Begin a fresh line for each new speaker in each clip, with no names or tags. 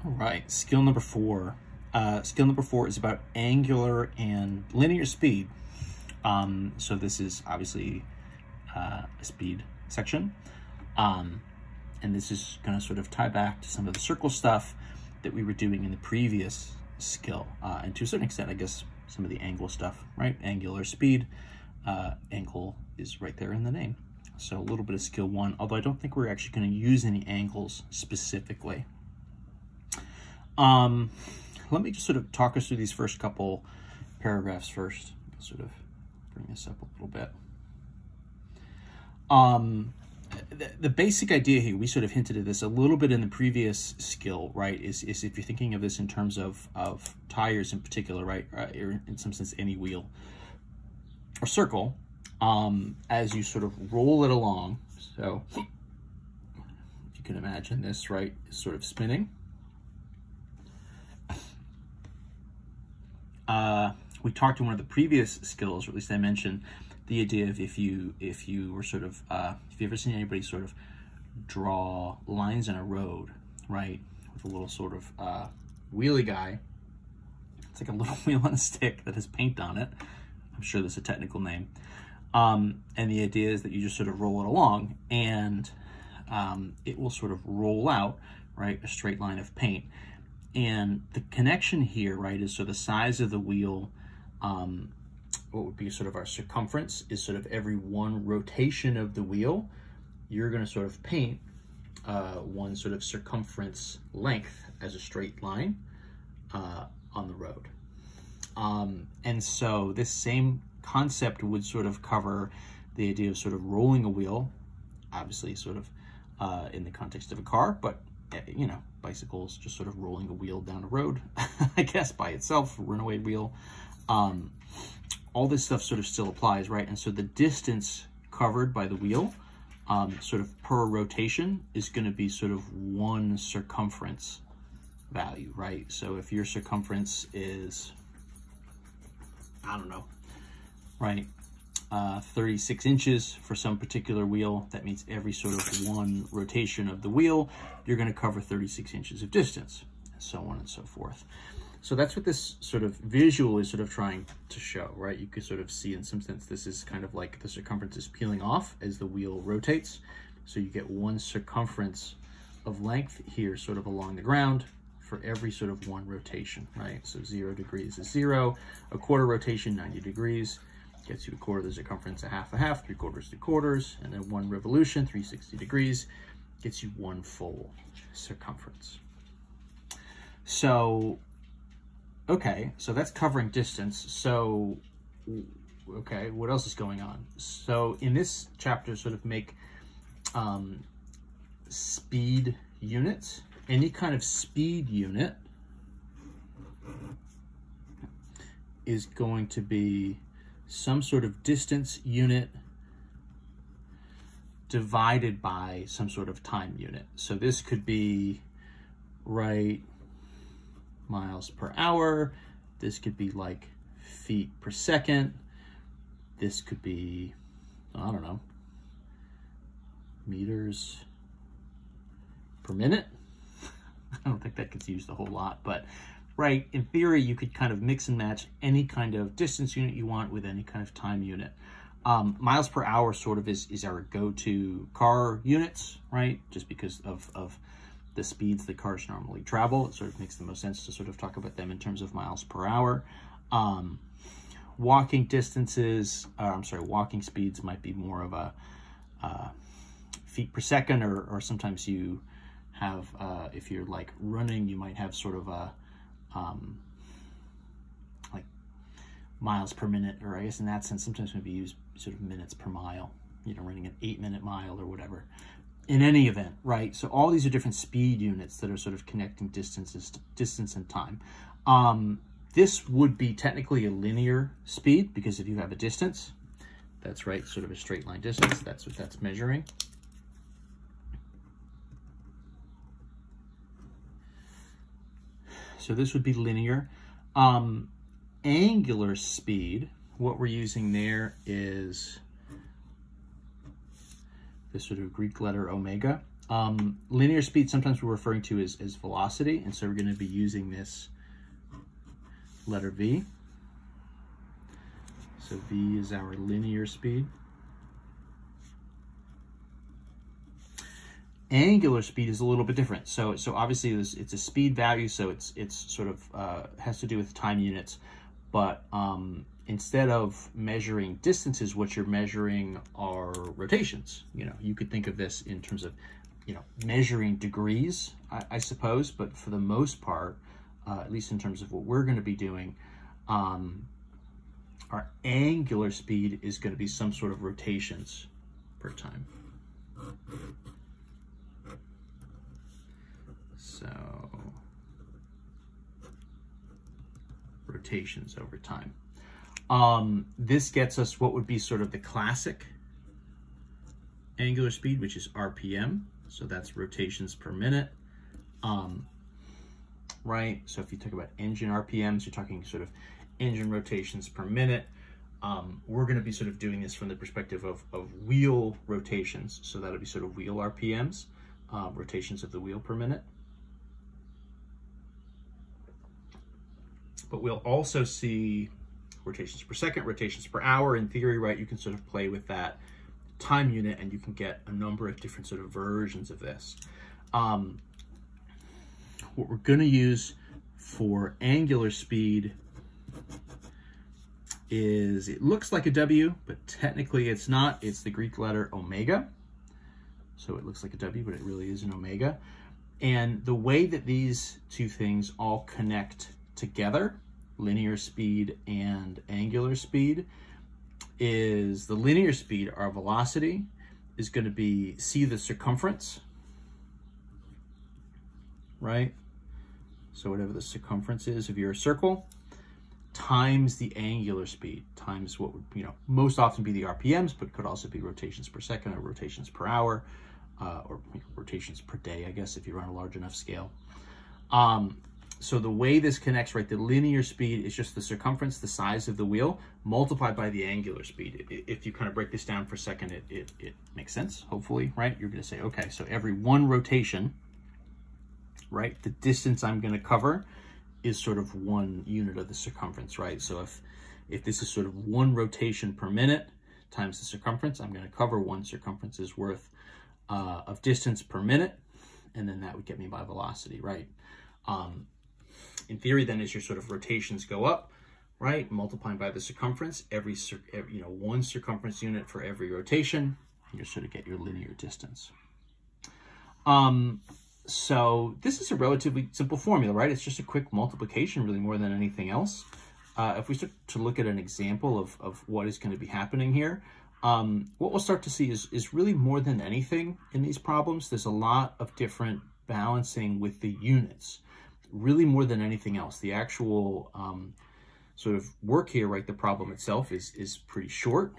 All right, skill number 4. Skill number 4 is about angular and linear speed. So this is obviously a speed section. And this is going to sort of tie back to some of the circle stuff that we were doing in the previous skill. And to a certain extent, I guess, some of the angle stuff, right? Angular speed. Angle is right there in the name. So a little bit of skill 1, although I don't think we're actually going to use any angles specifically. Let me just sort of talk us through these first couple paragraphs first. Sort of bring this up a little bit. The basic idea here, we sort of hinted at this a little bit in the previous skill, right, is if you're thinking of this in terms of tires in particular, right, or in some sense any wheel or circle, as you sort of roll it along. So if you can imagine this, right, is sort of spinning. We talked in one of the previous skills, or at least I mentioned, the idea of if you were sort of, if you ever seen anybody sort of draw lines in a road, right, with a little sort of wheelie guy. It's like a little wheel on a stick that has paint on it. I'm sure there's a technical name. And the idea is that you just sort of roll it along and it will sort of roll out, right, a straight line of paint. And the connection here, right, is so the size of the wheel, what would be sort of our circumference, is sort of every one rotation of the wheel, you're going to sort of paint one sort of circumference length as a straight line on the road. And so this same concept would sort of cover the idea of sort of rolling a wheel, obviously sort of in the context of a car, but you know, bicycles, just sort of rolling a wheel down a road, I guess, by itself, runaway wheel. All this stuff sort of still applies, right? And so the distance covered by the wheel, sort of per rotation, is going to be sort of one circumference value, right? So if your circumference is, I don't know, right, 36 inches for some particular wheel, that means every sort of one rotation of the wheel, you're going to cover 36 inches of distance, and so on and so forth. So that's what this sort of visual is sort of trying to show, right? You could sort of see in some sense this is kind of like the circumference is peeling off as the wheel rotates. So you get one circumference of length here sort of along the ground for every sort of one rotation, right? So 0 degrees is 0, a quarter rotation, 90 degrees, gets you a quarter of the circumference, a half, 3/4, and then one revolution, 360 degrees, gets you one full circumference. So, okay, so that's covering distance. So, okay, what else is going on? So in this chapter, sort of make speed units. Any kind of speed unit is going to be some sort of distance unit divided by some sort of time unit. So this could be, right, miles per hour. This could be like feet per second. This could be, I don't know, meters per minute. I don't think that gets used a whole lot, but right, in theory, you could kind of mix and match any kind of distance unit you want with any kind of time unit. Miles per hour sort of is our go-to car units, right? Just because of the speeds that cars normally travel. It sort of makes the most sense to sort of talk about them in terms of miles per hour. Walking distances, walking speeds might be more of a feet per second, or sometimes you have, if you're like running, you might have sort of a, like miles per minute, or I guess in that sense, sometimes maybe use sort of minutes per mile, you know, running an 8-minute mile or whatever. In any event, right? So all these are different speed units that are sort of connecting distance and time. This would be technically a linear speed, because if you have a distance, that's right, sort of a straight line distance, that's what that's measuring. So this would be linear. Angular speed, what we're using there is this sort of Greek letter omega. Linear speed sometimes we're referring to as velocity, and so we're going to be using this letter V. So V is our linear speed. Angular speed is a little bit different. So obviously it's a speed value, so it's sort of has to do with time units, but instead of measuring distances, what you're measuring are rotations. You know, you could think of this in terms of, you know, measuring degrees, I suppose, but for the most part, at least in terms of what we're going to be doing, our angular speed is going to be some sort of rotations per time. So rotations over time. This gets us what would be sort of the classic angular speed, which is RPM. So that's rotations per minute, right? So if you talk about engine RPMs, you're talking sort of engine rotations per minute. We're going to be sort of doing this from the perspective of wheel rotations. So that'll be sort of wheel RPMs, rotations of the wheel per minute. But we'll also see rotations per second, rotations per hour. In theory, right, you can sort of play with that time unit and you can get a number of different sort of versions of this. What we're going to use for angular speed is, it looks like a W, but technically it's not. It's the Greek letter omega. So it looks like a W, but it really is an omega. And the way that these two things all connect together, linear speed and angular speed, is the linear speed, our velocity, is going to be c the circumference, right? So whatever the circumference is of your circle, times the angular speed, times what would, you know, most often be the RPMs, but could also be rotations per second or rotations per hour, or rotations per day, I guess, if you run a large enough scale. So the way this connects, right, the linear speed is just the circumference, the size of the wheel, multiplied by the angular speed. If you kind of break this down for a second, it makes sense, hopefully, right? You're going to say, okay, so every one rotation, right, the distance I'm going to cover is sort of one unit of the circumference, right? So if this is sort of one rotation per minute times the circumference, I'm going to cover one circumference's worth of distance per minute, and then that would get me my velocity, right? In theory, then, as your sort of rotations go up, right, multiplying by the circumference, every you know, one circumference unit for every rotation, you sort of get your linear distance. So this is a relatively simple formula, right? It's just a quick multiplication, really, more than anything else. If we start to look at an example of what is going to be happening here, what we'll start to see is really more than anything in these problems, there's a lot of different balancing with the units. Really more than anything else, the actual sort of work here, right, the problem itself is pretty short.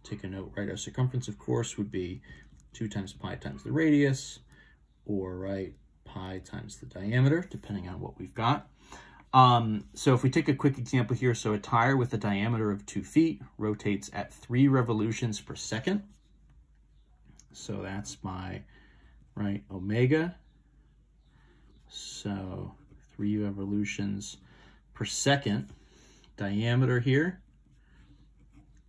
Take a note, right, our circumference, of course, would be 2 times pi times the radius, or, right, pi times the diameter, depending on what we've got. So if we take a quick example here, so a tire with a diameter of 2 feet rotates at 3 revolutions per second. So that's my, right, omega. So 3 revolutions per second. Diameter here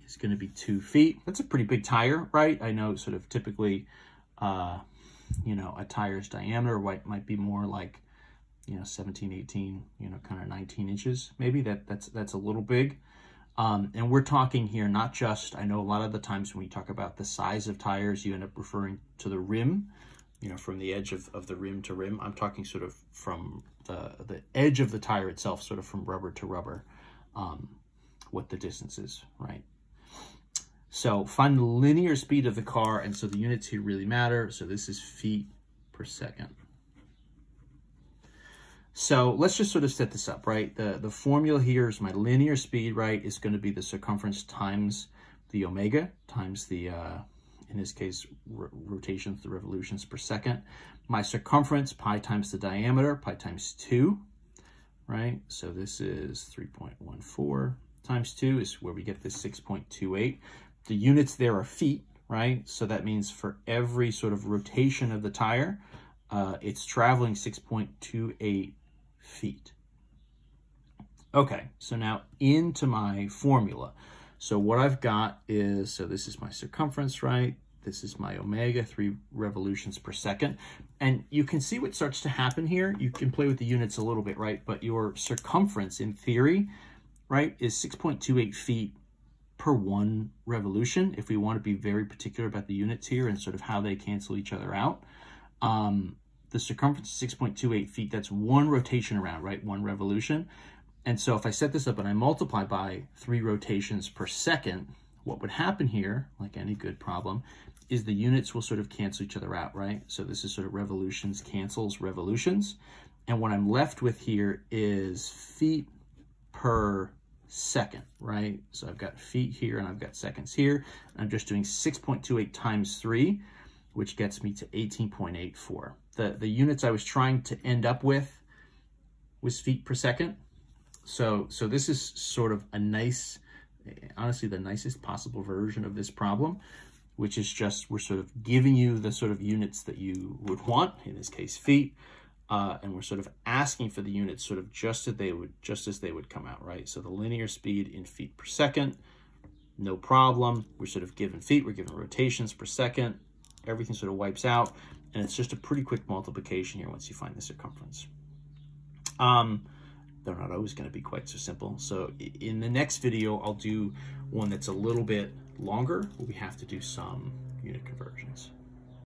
is going to be 2 feet. That's a pretty big tire, right? I know sort of typically, you know, a tire's diameter might be more like, you know, 17, 18, you know, kind of 19 inches. Maybe that's a little big. And we're talking here not just, I know a lot of the times when we talk about the size of tires, you end up referring to the rim, you know, from the edge of the rim to rim. I'm talking sort of from the edge of the tire itself, sort of from rubber to rubber, what the distance is, right? So find the linear speed of the car, and so the units here really matter. So this is feet per second. So let's just sort of set this up, right? The formula here is my linear speed, right, is going to be the circumference times the omega times the, in this case, rotations, the revolutions per second. My circumference, pi times the diameter, pi times 2, right? So this is 3.14 times 2 is where we get this 6.28. The units there are feet, right? So that means for every sort of rotation of the tire, it's traveling 6.28 feet. Okay, so now into my formula. So what I've got is, so this is my circumference, right? This is my omega, 3 revolutions per second. And you can see what starts to happen here. You can play with the units a little bit, right? But your circumference, in theory, right, is 6.28 feet per 1 revolution, if we want to be very particular about the units here and sort of how they cancel each other out. The circumference is 6.28 feet. That's 1 rotation around, right? 1 revolution. And so if I set this up and I multiply by 3 rotations per second, what would happen here, like any good problem, is the units will sort of cancel each other out, right? So this is sort of revolutions cancels revolutions. And what I'm left with here is feet per second, right? So I've got feet here and I've got seconds here. I'm just doing 6.28 times 3, which gets me to 18.84. The units I was trying to end up with was feet per second. So this is sort of a nice, honestly, the nicest possible version of this problem, which is just, we're sort of giving you the sort of units that you would want, in this case, feet, and we're sort of asking for the units sort of just as they would come out, right? So the linear speed in feet per second, no problem. We're sort of given feet, we're given rotations per second, everything sort of wipes out, and it's just a pretty quick multiplication here once you find the circumference. They're not always going to be quite so simple. So in the next video, I'll do one that's a little bit longer, where we have to do some unit conversions.